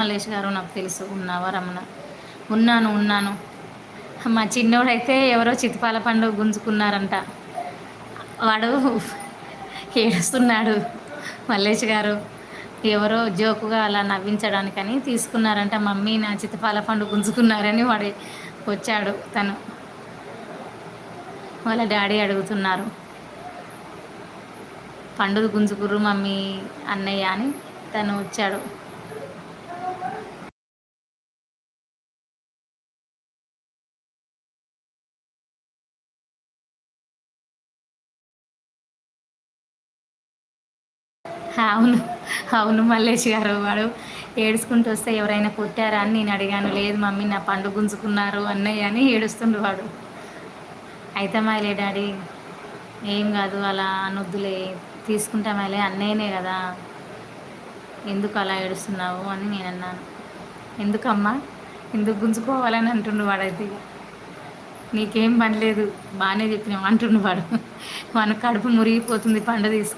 మల్లేష్ గారు నాకు తెలుసు. ఉన్నావా రమణ? ఉన్నాను, ఉన్నాను. మా చిన్నోడైతే ఎవరో చిత్పాల పండు గుంజుకున్నారంట. వాడు ఏడుస్తున్నాడు. మల్లేష్ గారు ఎవరో జోకుగా అలా నవ్వించడానికని తీసుకున్నారంట. మమ్మీ నా చిత్పాల పండు గుంజుకున్నారని వాడు వచ్చాడు. తను వాళ్ళ డాడీ అడుగుతున్నారు, పండుగ గుంజుకుర్రు మమ్మీ అన్నయ్య అని తను వచ్చాడు. అవును, అవును మల్లేష్ గారు. వాడు ఏడుచుకుంటూ వస్తే ఎవరైనా కొట్టారా అని నేను అడిగాను. లేదు మమ్మీ నా పండు గుంజుకున్నారు అన్నయ్య అని ఏడుస్తుండు వాడు. అయితే మాయలే డాడీ, ఏం కాదు అలా అనొద్దులే, తీసుకుంటామాలే అన్నయ్యనే కదా, ఎందుకు అలా ఏడుస్తున్నావు అని నేను అన్నాను. ఎందుకమ్మా, ఎందుకు గుంజుకోవాలని అంటుండు వాడైతే. నీకేం పని లేదు, బాగానే చెప్పినావు అంటుండు వాడు. మన కడుపు మురిగిపోతుంది పండు తీసుకు